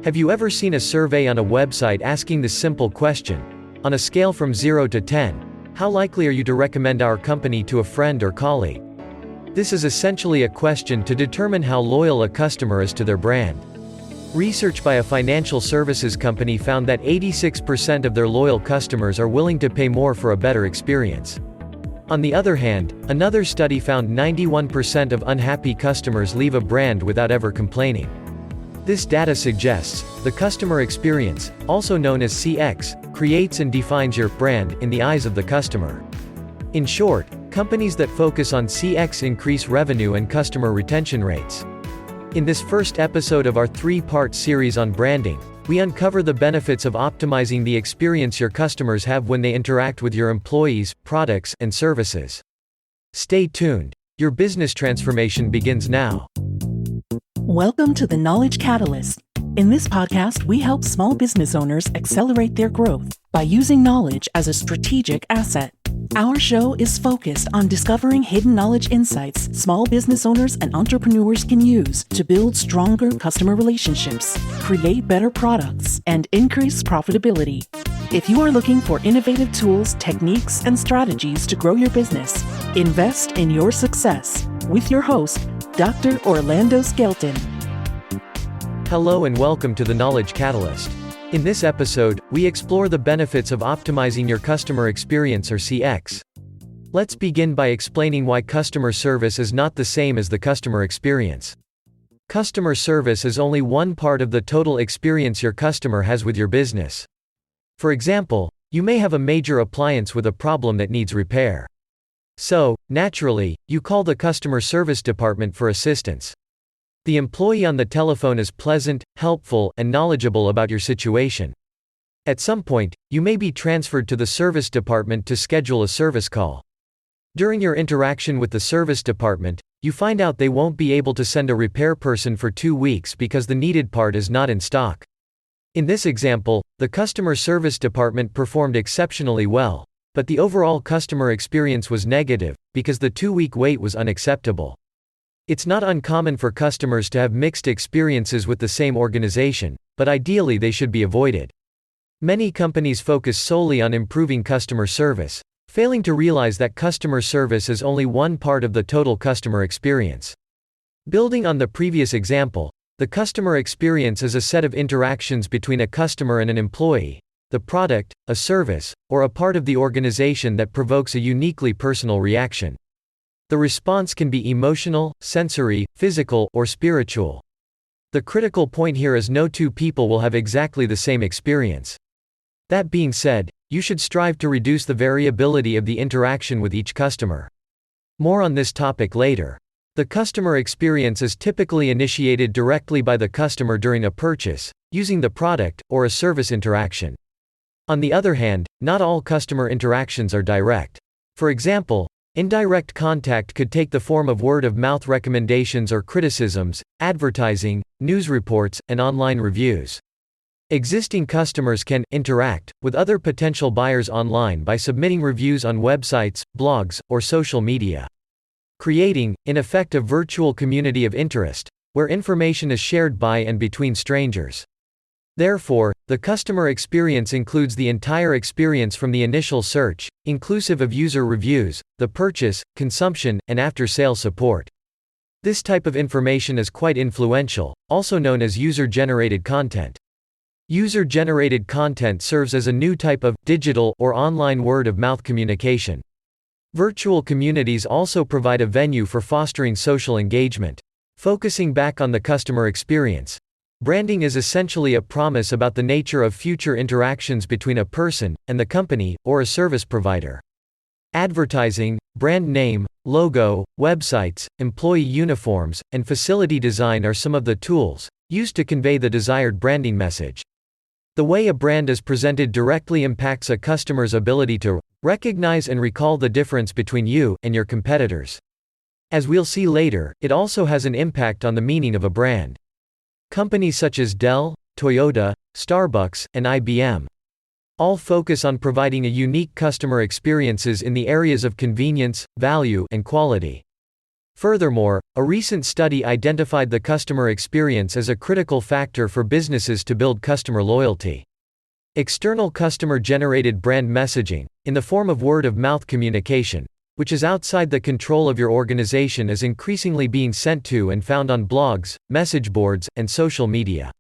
Have you ever seen a survey on a website asking the simple question, on a scale from 0 to 10, how likely are you to recommend our company to a friend or colleague? This is essentially a question to determine how loyal a customer is to their brand. Research by a financial services company found that 86% of their loyal customers are willing to pay more for a better experience. On the other hand, another study found 91% of unhappy customers leave a brand without ever complaining. This data suggests, the customer experience, also known as CX, creates and defines your brand in the eyes of the customer. In short, companies that focus on CX increase revenue and customer retention rates. In this first episode of our three-part series on branding, we uncover the benefits of optimizing the experience your customers have when they interact with your employees, products, and services. Stay tuned. Your business transformation begins now. Welcome to the Knowledge Catalyst. In this podcast, we help small business owners accelerate their growth by using knowledge as a strategic asset. Our show is focused on discovering hidden knowledge insights small business owners and entrepreneurs can use to build stronger customer relationships, create better products, and increase profitability. If you are looking for innovative tools, techniques, and strategies to grow your business, invest in your success with your host, Dr. Orlando Skelton. Hello and welcome to the Knowledge Catalyst. In this episode, we explore the benefits of optimizing your customer experience or CX. Let's begin by explaining why customer service is not the same as the customer experience. Customer service is only one part of the total experience your customer has with your business. For example, you may have a major appliance with a problem that needs repair. So, naturally, you call the customer service department for assistance. The employee on the telephone is pleasant, helpful, and knowledgeable about your situation. At some point, you may be transferred to the service department to schedule a service call. During your interaction with the service department, you find out they won't be able to send a repair person for 2 weeks because the needed part is not in stock. In this example, the customer service department performed exceptionally well, but the overall customer experience was negative, because the 2-week wait was unacceptable. It's not uncommon for customers to have mixed experiences with the same organization, but ideally they should be avoided. Many companies focus solely on improving customer service, failing to realize that customer service is only one part of the total customer experience. Building on the previous example, the customer experience is a set of interactions between a customer and an employee, the product, a service, or a part of the organization that provokes a uniquely personal reaction. The response can be emotional, sensory, physical, or spiritual. The critical point here is no two people will have exactly the same experience. That being said, you should strive to reduce the variability of the interaction with each customer. More on this topic later. The customer experience is typically initiated directly by the customer during a purchase, using the product, or a service interaction. On the other hand, not all customer interactions are direct. For example, indirect contact could take the form of word-of-mouth recommendations or criticisms, advertising, news reports, and online reviews. Existing customers can interact with other potential buyers online by submitting reviews on websites, blogs, or social media. Creating, in effect, a virtual community of interest, where information is shared by and between strangers. Therefore, the customer experience includes the entire experience from the initial search, inclusive of user reviews, the purchase, consumption, and after-sale support. This type of information is quite influential, also known as user-generated content. User-generated content serves as a new type of digital or online word-of-mouth communication. Virtual communities also provide a venue for fostering social engagement. Focusing back on the customer experience, branding is essentially a promise about the nature of future interactions between a person and the company or a service provider. Advertising, brand name, logo, websites, employee uniforms, and facility design are some of the tools used to convey the desired branding message. The way a brand is presented directly impacts a customer's ability to recognize and recall the difference between you and your competitors. As we'll see later, it also has an impact on the meaning of a brand. Companies such as Dell, Toyota, Starbucks, and IBM all focus on providing a unique customer experiences in the areas of convenience, value, and quality. Furthermore, a recent study identified the customer experience as a critical factor for businesses to build customer loyalty. External customer-generated brand messaging, in the form of word-of-mouth communication, which is outside the control of your organization, is increasingly being sent to and found on blogs, message boards, and social media.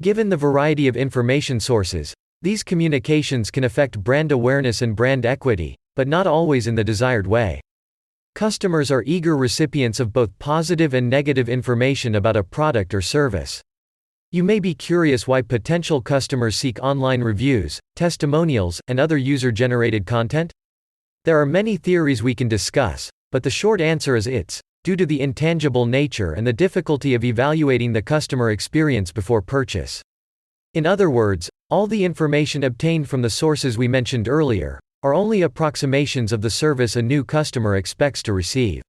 Given the variety of information sources, these communications can affect brand awareness and brand equity, but not always in the desired way. Customers are eager recipients of both positive and negative information about a product or service. You may be curious why potential customers seek online reviews, testimonials, and other user-generated content? There are many theories we can discuss, but the short answer is it's due to the intangible nature and the difficulty of evaluating the customer experience before purchase. In other words, all the information obtained from the sources we mentioned earlier are only approximations of the service a new customer expects to receive.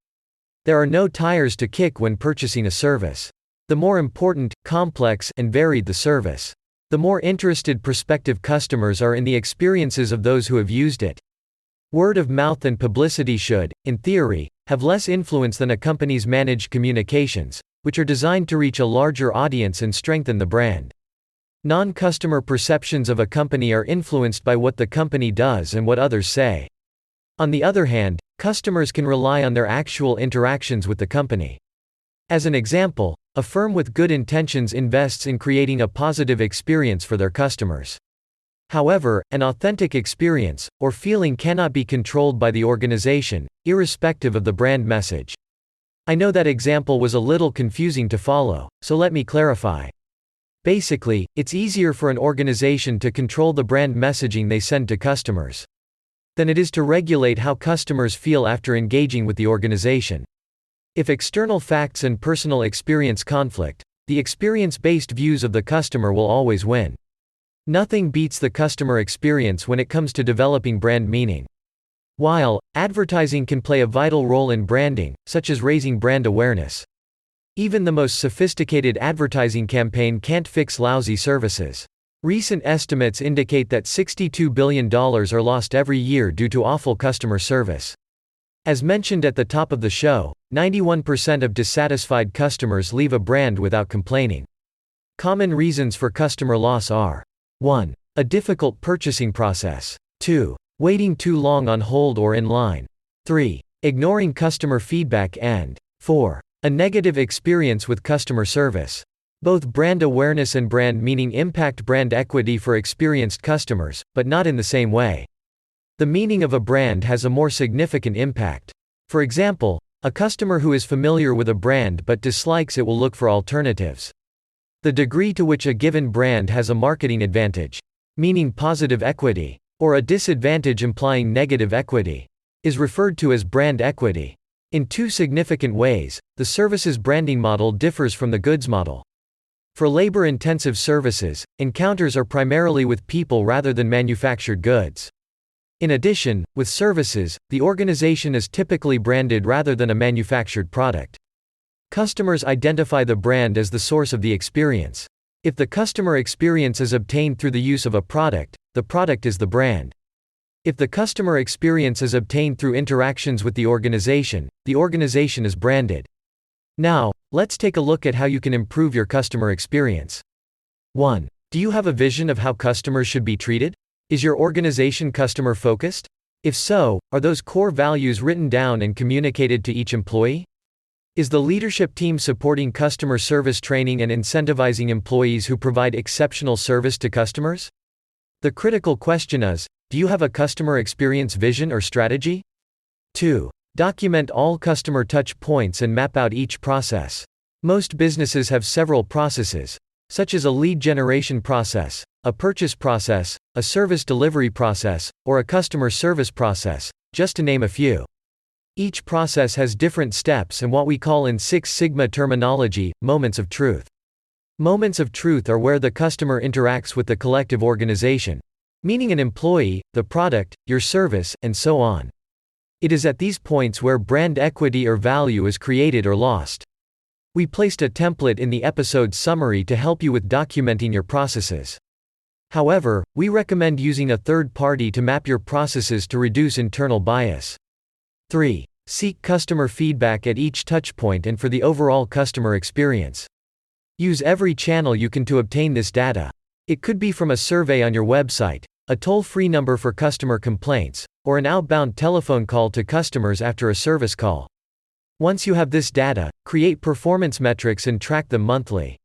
There are no tires to kick when purchasing a service. The more important, complex, and varied the service, the more interested prospective customers are in the experiences of those who have used it. Word of mouth and publicity should, in theory, have less influence than a company's managed communications, which are designed to reach a larger audience and strengthen the brand. Non-customer perceptions of a company are influenced by what the company does and what others say. On the other hand, customers can rely on their actual interactions with the company. As an example, a firm with good intentions invests in creating a positive experience for their customers. However, an authentic experience or feeling cannot be controlled by the organization, irrespective of the brand message. I know that example was a little confusing to follow, so let me clarify. Basically, it's easier for an organization to control the brand messaging they send to customers than it is to regulate how customers feel after engaging with the organization. If external facts and personal experience conflict, the experience-based views of the customer will always win. Nothing beats the customer experience when it comes to developing brand meaning. While advertising can play a vital role in branding, such as raising brand awareness, even the most sophisticated advertising campaign can't fix lousy services. Recent estimates indicate that $62 billion are lost every year due to awful customer service. As mentioned at the top of the show, 91% of dissatisfied customers leave a brand without complaining. Common reasons for customer loss are 1. A difficult purchasing process. 2. Waiting too long on hold or in line. 3. Ignoring customer feedback, and 4. A negative experience with customer service. Both brand awareness and brand meaning impact brand equity for experienced customers, but not in the same way. The meaning of a brand has a more significant impact. For example, a customer who is familiar with a brand but dislikes it will look for alternatives. The degree to which a given brand has a marketing advantage, meaning positive equity, or a disadvantage implying negative equity, is referred to as brand equity. In two significant ways, the service's branding model differs from the goods model. For labor-intensive services, encounters are primarily with people rather than manufactured goods. In addition, with services, the organization is typically branded rather than a manufactured product. Customers identify the brand as the source of the experience. If the customer experience is obtained through the use of a product, the product is the brand. If the customer experience is obtained through interactions with the organization is branded. Now, let's take a look at how you can improve your customer experience. 1. Do you have a vision of how customers should be treated? Is your organization customer-focused? If so, are those core values written down and communicated to each employee? Is the leadership team supporting customer service training and incentivizing employees who provide exceptional service to customers? The critical question is, do you have a customer experience vision or strategy? 2. Document all customer touch points and map out each process. Most businesses have several processes, such as a lead generation process, a purchase process, a service delivery process, or a customer service process, just to name a few. Each process has different steps and what we call in Six Sigma terminology, moments of truth. Moments of truth are where the customer interacts with the collective organization, meaning an employee, the product, your service, and so on. It is at these points where brand equity or value is created or lost. We placed a template in the episode summary to help you with documenting your processes. However, we recommend using a third party to map your processes to reduce internal bias. 3. Seek customer feedback at each touchpoint and for the overall customer experience. Use every channel you can to obtain this data. It could be from a survey on your website, a toll-free number for customer complaints, or an outbound telephone call to customers after a service call. Once you have this data, create performance metrics and track them monthly.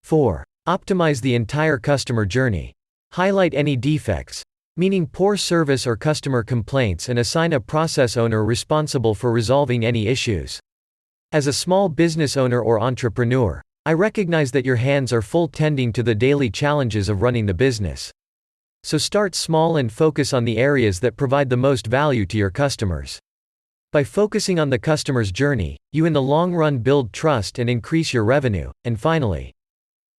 4. Optimize the entire customer journey. Highlight any defects, meaning poor service or customer complaints, and assign a process owner responsible for resolving any issues. As a small business owner or entrepreneur, I recognize that your hands are full tending to the daily challenges of running the business. So start small and focus on the areas that provide the most value to your customers. By focusing on the customer's journey, you in the long run build trust and increase your revenue. And finally,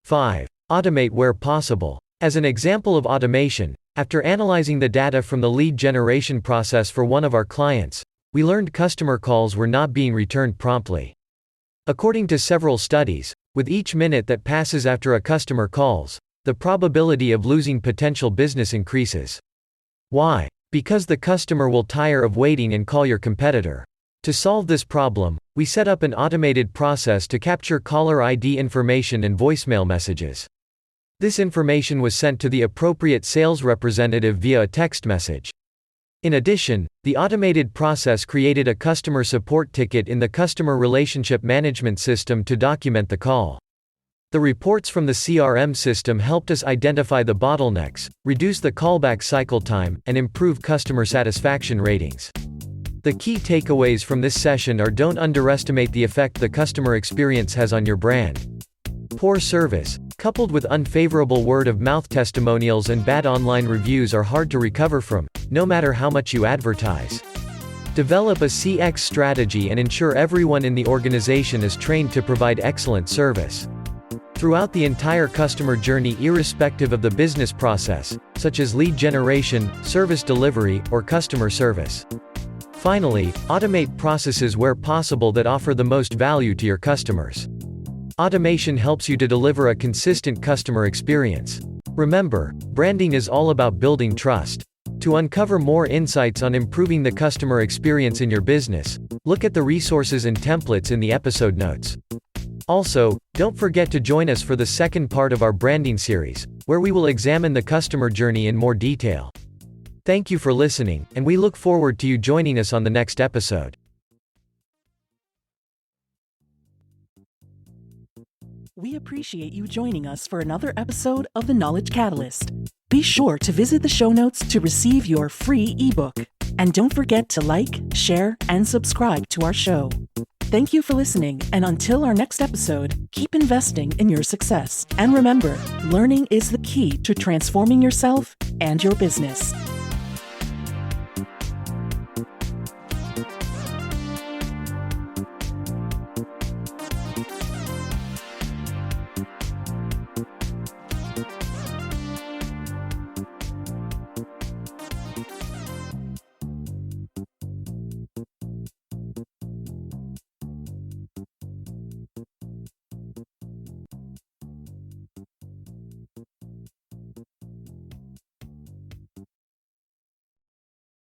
5. Automate where possible. As an example of automation, after analyzing the data from the lead generation process for one of our clients, we learned customer calls were not being returned promptly. According to several studies, with each minute that passes after a customer calls, the probability of losing potential business increases. Why? Because the customer will tire of waiting and call your competitor. To solve this problem, we set up an automated process to capture caller ID information and voicemail messages. This information was sent to the appropriate sales representative via a text message. In addition, the automated process created a customer support ticket in the customer relationship management system to document the call. The reports from the CRM system helped us identify the bottlenecks, reduce the callback cycle time, and improve customer satisfaction ratings. The key takeaways from this session are: don't underestimate the effect the customer experience has on your brand. Poor service, coupled with unfavorable word-of-mouth testimonials and bad online reviews, are hard to recover from, no matter how much you advertise. Develop a CX strategy and ensure everyone in the organization is trained to provide excellent service throughout the entire customer journey, irrespective of the business process, such as lead generation, service delivery, or customer service. Finally, automate processes where possible that offer the most value to your customers. Automation helps you to deliver a consistent customer experience. Remember, branding is all about building trust. To uncover more insights on improving the customer experience in your business, look at the resources and templates in the episode notes. Also, don't forget to join us for the second part of our branding series, where we will examine the customer journey in more detail. Thank you for listening, and we look forward to you joining us on the next episode. We appreciate you joining us for another episode of the Knowledge Catalyst. Be sure to visit the show notes to receive your free ebook. And don't forget to like, share, and subscribe to our show. Thank you for listening, and until our next episode, keep investing in your success. And remember, learning is the key to transforming yourself and your business.